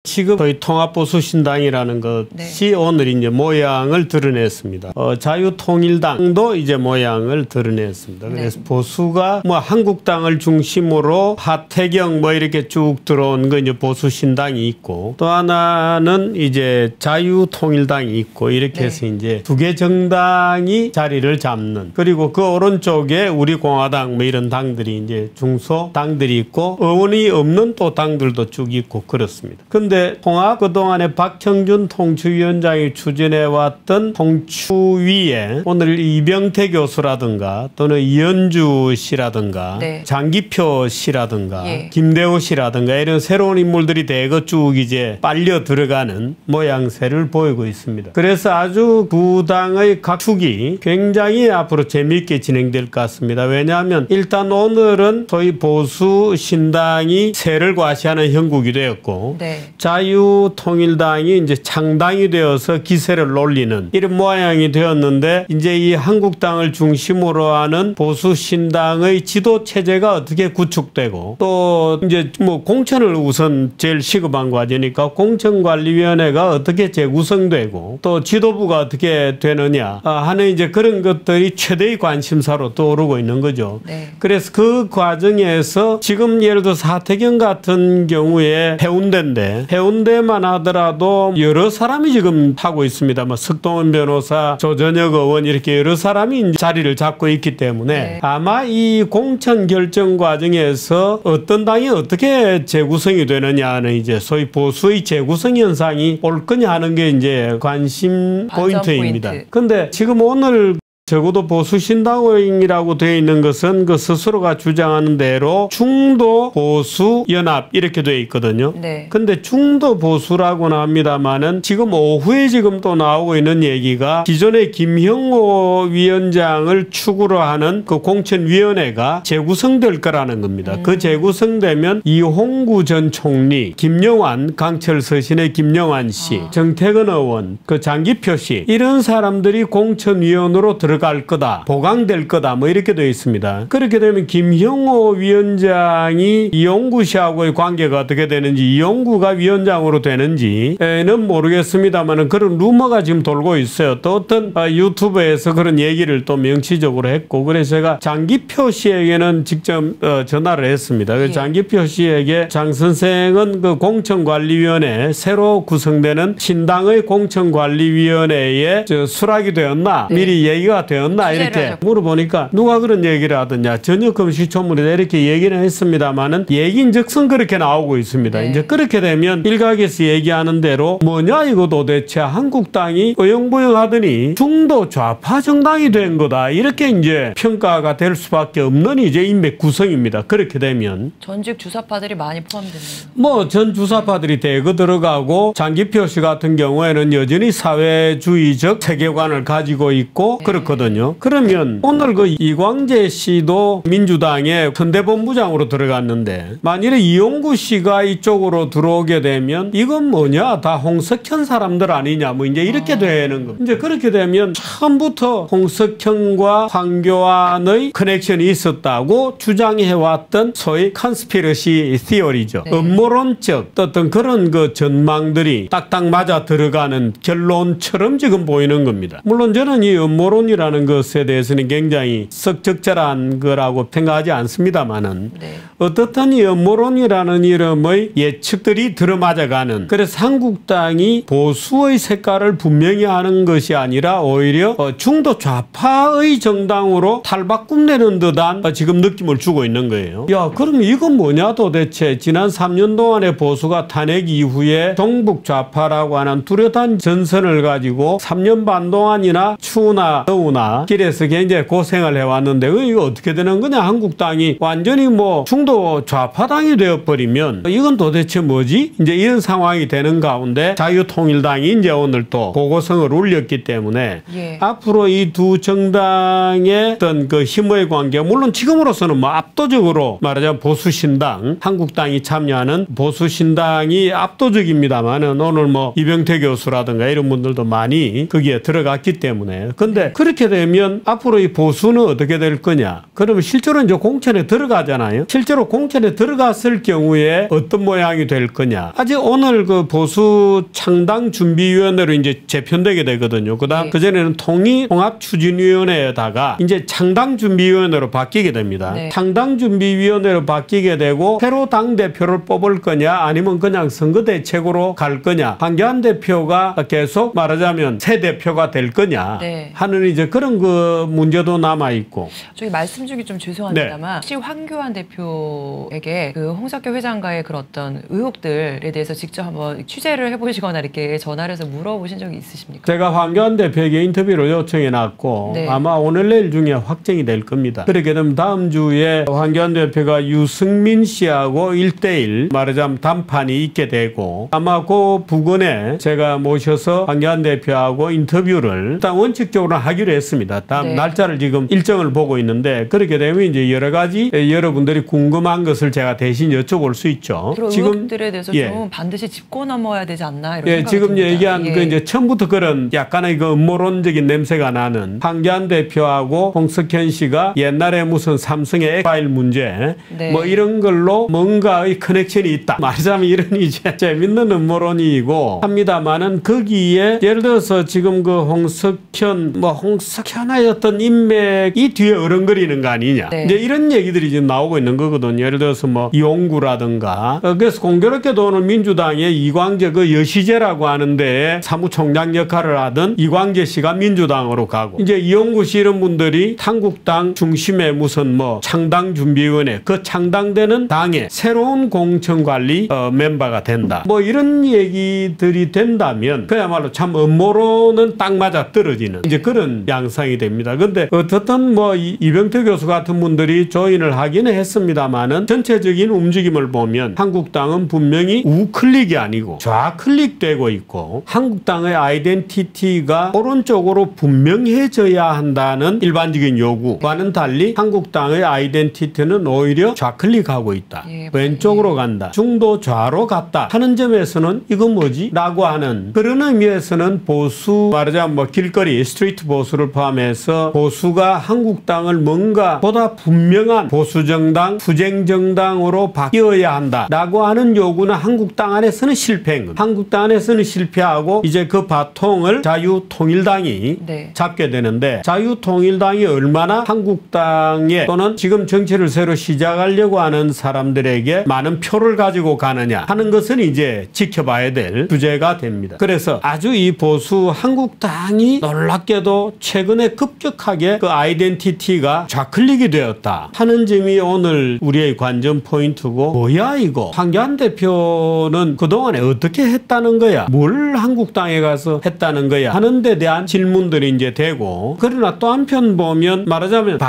지금 저희 통합보수신당이라는 것이 오늘 이제 모양을 드러냈습니다. 자유통일당도 이제 모양을 드러냈습니다. 그래서 보수가 뭐 한국당을 중심으로 하태경 뭐 이렇게 쭉 들어온 거 이제 보수신당이 있고, 또 하나는 이제 자유통일당이 있고, 이렇게 해서 이제 두 개 정당이 자리를 잡는, 그리고 그 오른쪽에 우리공화당 뭐 이런 당들이 이제 중소 당들이 있고, 의원이 없는 또 당들도 쭉 있고 그렇습니다. 근데 통합 그동안에 박형준 통추위원장이 추진해왔던 통추위에 오늘 이병태 교수라든가 또는 이현주 씨라든가 장기표 씨라든가 김대호 씨라든가 이런 새로운 인물들이 대거 쭉 이제 빨려 들어가는 모양새를 보이고 있습니다. 그래서 아주 두 당의 각 축이 굉장히 앞으로 재미있게 진행될 것 같습니다. 왜냐하면 일단 오늘은 소위 보수 신당이 세를 과시하는 형국이 되었고, 자유통일당이 이제 창당이 되어서 기세를 올리는 이런 모양이 되었는데, 이제 이 한국당을 중심으로 하는 보수 신당의 지도 체제가 어떻게 구축되고, 또 이제 뭐 공천을 우선 제일 시급한 과제니까 공천관리위원회가 어떻게 재구성되고 또 지도부가 어떻게 되느냐 하는 이제 그런 것들이 최대의 관심사로 떠오르고 있는 거죠. 그래서 그 과정에서 지금 예를 들어서 하태경 같은 경우에 해운대인데, 해운대만 하더라도 여러 사람이 지금 하고 있습니다. 뭐 석동원 변호사, 조전혁 의원 이렇게 여러 사람이 자리를 잡고 있기 때문에 아마 이 공천 결정 과정에서 어떤 당이 어떻게 재구성이 되느냐는 이제 소위 보수의 재구성 현상이 올 거냐 하는 게 이제 관심 포인트입니다. 근데 지금 오늘 적어도 보수신당이라고 되어 있는 것은 그 스스로가 주장하는 대로 중도 보수 연합 이렇게 되어 있거든요. 근데 중도 보수라고는 합니다만은 지금 오후에 지금 또 나오고 있는 얘기가 기존의 김형호 위원장을 축으로 하는 그 공천위원회가 재구성될 거라는 겁니다. 그 재구성되면 이홍구 전 총리, 김영환, 강철 서신의 김영환 씨, 정태근 의원, 그 장기표 씨 이런 사람들이 공천위원으로 들어갈 거다, 보강될 거다 뭐 이렇게 되어 있습니다. 그렇게 되면 김형호 위원장이 이용구 씨하고의 관계가 어떻게 되는지, 이용구가 위원장으로 되는지는 모르겠습니다만 그런 루머가 지금 돌고 있어요. 또 어떤 유튜브에서 그런 얘기를 또 명시적으로 했고, 그래서 제가 장기표 씨에게는 직접 전화를 했습니다. 그래서 장기표 씨에게 장 선생은 그 공천관리위원회 새로 구성되는 신당의 공천관리위원회에 수락이 되었나 미리 얘기가 되었나 이렇게 물어보니까 누가 그런 얘기를 하더냐, 전혀 금시초문이다 이렇게 얘기는 했습니다만은 얘기인즉슨 그렇게 나오고 있습니다. 이제 그렇게 되면 일각에서 얘기하는 대로 뭐냐 이거 도대체 한국당이 어영부영하더니 중도 좌파 정당이 된 거다 이렇게 이제 평가가 될 수밖에 없는 이제 인맥 구성입니다. 그렇게 되면 전직 주사파들이 많이 포함되는 뭐 전 주사파들이 대거 들어가고, 장기표 씨 같은 경우에는 여전히 사회주의적 세계관을 가지고 있고 그렇거든요. 그러면 오늘 그 이광재 씨도 민주당의 선대본부장으로 들어갔는데, 만일에 이용구 씨가 이쪽으로 들어오게 되면 이건 뭐냐, 다 홍석현 사람들 아니냐 뭐 이제 이렇게 되는 겁니다. 이제 그렇게 되면 처음부터 홍석현과 황교안의 커넥션이 있었다고 주장해왔던 소위 컨스피러시 티어리죠. 음모론적 어떤 그런 그 전망들이 딱딱 맞아 들어가는 결론처럼 지금 보이는 겁니다. 물론 저는 이 음모론이라는 것에 대해서는 굉장히 적절한 거라고 생각하지 않습니다만은 어떻든 이 음모론이라는 이름의 예측들이 들어맞아가는, 그래서 한국당이 보수의 색깔을 분명히 하는 것이 아니라 오히려 중도 좌파의 정당으로 탈바꿈되는 듯한 지금 느낌을 주고 있는 거예요. 야, 그럼 이건 뭐냐 도대체. 지난 3년 동안의 보수가 탄핵 이후에 종북 좌파라고 하는 뚜렷한 전선을 가지고 3년 반 동안이나 추우나 더우나 길에서 굉장히 고생을 해왔는데 이거 어떻게 되는 거냐. 한국당이 완전히 뭐 중도 좌파당이 되어버리면 이건 도대체 뭐지? 이제 이런 상황이 되는 가운데 자유통일당이 이제 오늘 또 보고성을 올렸기 때문에 앞으로 이 두 정당의 어떤 그 힘의 관계, 물론 지금으로서는 뭐 압도적으로 말하자면 보수신당, 한국당이 참여하는 보수신당이 압도적입니다만은 오늘 뭐 이병태 교수라든가 이런 분들도 많이 거기에 들어갔기 때문에, 근데 그렇게 이렇게 되면 앞으로 이 보수는 어떻게 될 거냐? 그러면 실제로 이제 공천에 들어가잖아요. 실제로 공천에 들어갔을 경우에 어떤 모양이 될 거냐? 아직 오늘 그 보수 창당 준비위원회로 이제 재편되게 되거든요. 그다음 네. 그전에는 통합추진위원회에다가 이제 창당준비위원회로 바뀌게 됩니다. 네. 창당준비위원회로 바뀌게 되고 새로 당대표를 뽑을 거냐 아니면 그냥 선거대책으로 갈 거냐, 황교안 대표가 계속 말하자면 새 대표가 될 거냐 네. 하는 이제 그런 그 문제도 남아 있고. 저기 말씀 중에 좀 죄송합니다만 혹시 황교안 대표에게 그 홍석표 회장과의 그런 어떤 의혹들에 대해서 직접 한번 취재를 해보시거나 이렇게 전화를 해서 물어보신 적이 있으십니까? 제가 황교안 대표에게 인터뷰를 요청해 놨고 네. 아마 오늘 내일 중에 확정이 될 겁니다. 그렇게 되면 다음 주에 황교안 대표가 유승민 씨하고 1대1 말하자면 담판이 있게 되고 아마 그 부근에 제가 모셔서 황교안 대표하고 인터뷰를 일단 원칙적으로 하기로 했습니다. 다음 네. 날짜를 지금 일정을 보고 있는데 그렇게 되면 이제 여러 가지 여러분들이 궁금한 것을 제가 대신 여쭤볼 수 있죠. 그런 의혹들에 대해서 예. 좀 반드시 짚고 넘어야 되지 않나 이런 예, 생각이 지금 듭니다. 얘기한 예. 그 이제 처음부터 그런 약간의 그 음모론적인 냄새가 나는 황교안 대표하고 홍석현 씨가 옛날에 무슨 삼성의 엑파일 문제 네. 뭐 이런 걸로 뭔가의 커넥션이 있다. 말하자면 이런 이제 재밌는 음모론이고 합니다만은 거기에 예를 들어서 지금 그 홍석현의 어떤 인맥이 뒤에 어른거리는 거 아니냐. 네. 이제 이런 얘기들이 지금 나오고 있는 거거든요. 예를 들어서 뭐 이용구라든가 그래서 공교롭게도 오늘 민주당의 이광재 그 여시제라고 하는데 사무총장 역할을 하던 이광재 씨가 민주당으로 가고 이제 이용구 씨 이런 분들이 한국당 중심의 무슨 뭐 창당준비위원회 그 창당되는 당의 새로운 공천관리 멤버가 된다. 뭐 이런 얘기들이 된다면 그야말로 참 음모론은 딱 맞아 떨어지는 이제 그런 양상이 됩니다. 근데 어떻든 뭐 이병태 교수 같은 분들이 조인을 하기는 했습니다만은 전체적인 움직임을 보면 한국당은 분명히 우클릭이 아니고 좌클릭되고 있고 한국당의 아이덴티티가 오른쪽으로 분명해져야 한다는 일반적인 요구와는 달리 한국당의 아이덴티티는 오히려 좌클릭하고 있다. 예, 왼쪽으로 간다. 중도 좌로 갔다 하는 점에서는 이거 뭐지? 라고 하는 그런 의미에서는 보수 말하자면 뭐 길거리 스트리트 보수를 포함해서 보수가 한국당을 뭔가 보다 분명한 보수정당 투쟁정당으로 바뀌어야 한다라고 하는 요구는 한국당 안에서는 실패한 겁니다. 한국당 안에서는 실패하고 이제 그 바통을 자유통일당이 네. 잡게 되는데 자유통일당이 얼마나 한국당에 또는 지금 정치를 새로 시작하려고 하는 사람들에게 많은 표를 가지고 가느냐 하는 것은 이제 지켜봐야 될 주제가 됩니다. 그래서 아주 이 보수 한국당이 놀랍게도 최근에 급격하게 그 아이덴티티가 좌클릭이 되었다 하는 점이 오늘 우리의 관전 포인트고 뭐야 이거 황교안 대표는 그동안에 어떻게 했다는 거야 뭘 한국당에 가서 했다는 거야 하는 데 대한 질문들이 이제 되고 그러나 또 한편 보면 말하자면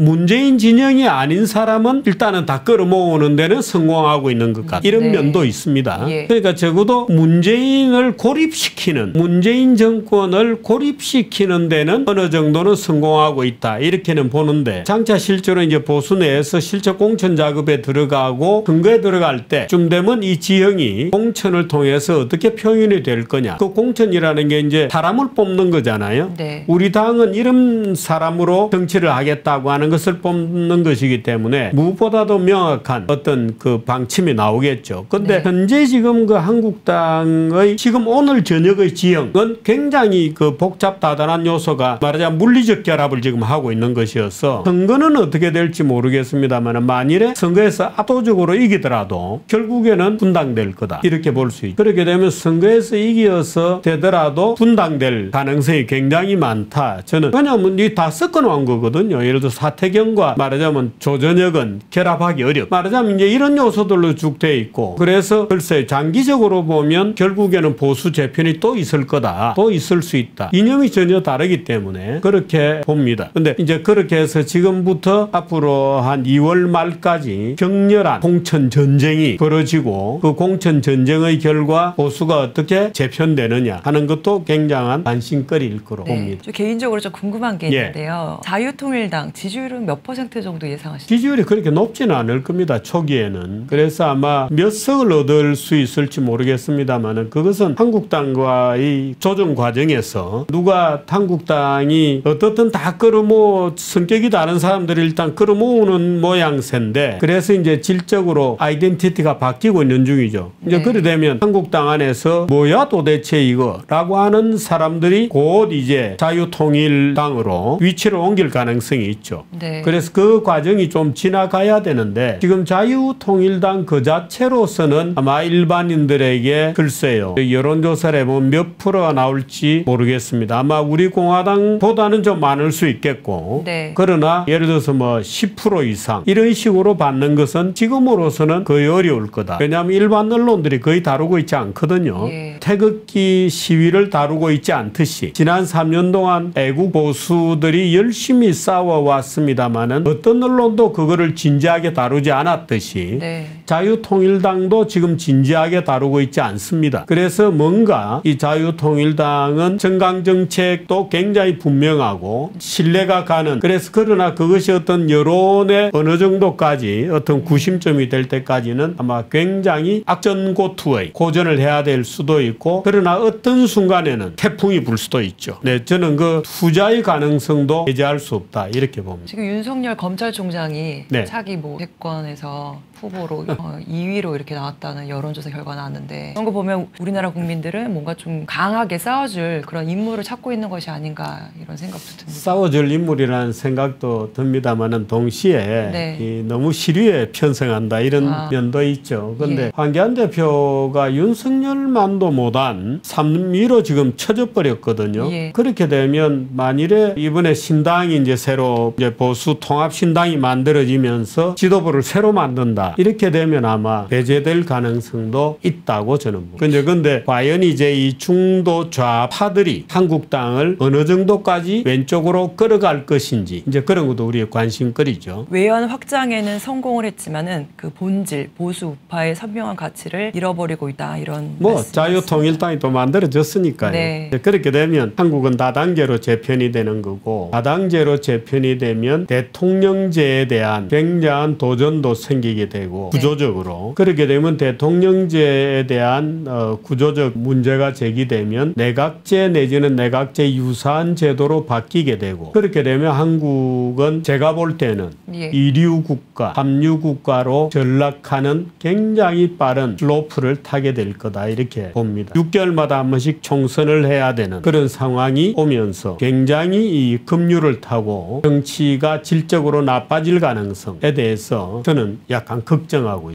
문재인 진영이 아닌 사람은 일단은 다 끌어모으는 데는 성공하고 있는 것 같다. 이런 네. 면도 있습니다. 예. 그러니까 적어도 문재인을 고립시키는 문재인 정권을 고립시키는 데는 어느 정도는 성공하고 있다. 이렇게는 보는데 장차 실제로 이제 보수 내에서 실제 공천 작업에 들어가고 선거에 들어갈 때쯤 되면 이 지형이 공천을 통해서 어떻게 표현이 될 거냐. 그 공천이라는 게 이제 사람을 뽑는 거잖아요. 네. 우리 당은 이런 사람으로 정치를 하겠다고 하는 것을 뽑는 것이기 때문에 무엇보다도 명확한 어떤 그 방침이 나오겠죠. 근데 네. 현재 지금 그 한국당의 지금 오늘 저녁의 지형은 굉장히 그 복잡다단한 요소가 말하자면 물리적 결합을 지금 하고 있는 것이어서 선거는 어떻게 될지 모르겠습니다만 만일에 선거에서 압도적으로 이기더라도 결국에는 분당될 거다. 이렇게 볼 수 있죠. 그렇게 되면 선거에서 이겨서 되더라도 분당될 가능성이 굉장히 많다. 저는 왜냐하면 이 다 섞어놓은 거거든요. 예를 들어 사태경과 말하자면 조전혁은 결합하기 어렵. 말하자면 이제 이런 요소들로 쭉 돼 있고 그래서 글쎄 장기적으로 보면 결국에는 보수 재편이 또 있을 거다. 또 있을 수 있다. 이념이 전혀 다르기 때문에 그렇게 봅니다. 근데 이제 그렇게 해서 지금부터 앞으로 한 2월 말까지 격렬한 공천 전쟁이 벌어지고 그 공천 전쟁의 결과 보수가 보수가 어떻게 재편되느냐 하는 것도 굉장한 관심거리일 거로 봅니다. 저 개인적으로 좀 궁금한 게 있는데요. 자유통일당 지지율은 몇 % 정도 예상하시나요? 지지율이 그렇게 높지는 않을 겁니다. 초기에는. 그래서 아마 몇 석을 얻을 수 있을지 모르겠습니다만 그것은 한국당과의 조정 과정에서 누가 한국당이 어떻든 다 끌어모 성격이 다른 사람들이 일단 끌어모으는 모양새인데 그래서 이제 질적으로 아이덴티티가 바뀌고 있는 중이죠. 이제 그래 되면 한국당 안에서 뭐야 도대체 이거라고 하는 사람들이 곧 이제 자유통일당으로 위치를 옮길 가능성이 있죠. 그래서 그 과정이 좀 지나가야 되는데 지금 자유통일당 그 자체로서는 아마 일반인들에게 글쎄요 여론조사를 해보면 몇 프로가 나올지 모르겠습니다. 아마 우리 공화당보다는 좀 많을 수 있겠고 그러나 예를 들어서 뭐 10% 이상 이런 식으로 받는 것은 지금으로서는 거의 어려울 거다. 왜냐하면 일반 언론들이 거의 다루고 있지 않거든요. 태극기 시위를 다루고 있지 않듯이 지난 3년 동안 애국 보수들이 열심히 싸워왔습니다마는 어떤 언론도 그거를 진지하게 다루지 않았듯이 자유통일당도 지금 진지하게 다루고 있지 않습니다. 그래서 뭔가 이 자유통일당은 정강정책도 굉장히 분명하고 신뢰가 가는 그래서 그러나 그것이 어떤 여론의 어느 정도까지 어떤 구심점이 될 때까지는 아마 굉장히 악전고투의 고전을 해야 될 수도 있고 그러나 어떤 순간에는 태풍이 불 수도 있죠. 저는 그 후자의 가능성도 배제할 수 없다 이렇게 봅니다. 지금 윤석열 검찰총장이 차기 뭐 대권에서 후보로 2위로 이렇게 나왔다는 여론조사 결과 나왔는데 그런 거 보면 우리나라 국민들은 뭔가 좀 강하게 싸워줄 그런 인물을 찾고 있는 것이 아닌가 이런 생각도 듭니다. 싸워줄 인물이라는 생각도 듭니다만은 동시에 이 너무 시류에 편성한다 이런 면도 있죠. 그런데 황교안 대표가 윤석열만도 못한 3위로 지금 쳐져 버렸거든요. 그렇게 되면 만일에 이번에 신당이 이제 새로 이제 보수 통합 신당이 만들어지면서 지도부를 새로 만든다. 이렇게 되면 아마 배제될 가능성도 있다고 저는 봅니다. 근데 과연 이제 이 중도 좌파들이 한국당을 어느 정도까지 왼쪽으로 끌어갈 것인지 이제 그런 것도 우리의 관심거리죠. 외연 확장에는 성공을 했지만은 그 본질 보수 우파의 선명한 가치를 잃어버리고 있다 이런 뭐 자유통일당이 또 만들어졌으니까요. 그렇게 되면 한국은 다당제로 재편이 되는 거고 다당제로 재편이 되면 대통령제에 대한 굉장한 도전도 생기게 되고 구조적으로 그렇게 되면 대통령제에 대한 구조적 문제가 제기되면 내각제 내지는 내각제 유사한 제도로 바뀌게 되고 그렇게 되면 한국은 제가 볼 때는 이류 국가, 합류 국가로 전락하는 굉장히 빠른 슬로프를 타게 될 거다 이렇게 봅니다. 6개월마다 한 번씩 총선을 해야 되는 그런 상황이 오면서 굉장히 이 급류를 타고 정치가 질적으로 나빠질 가능성에 대해서 저는 약간 걱정하고 있습니다.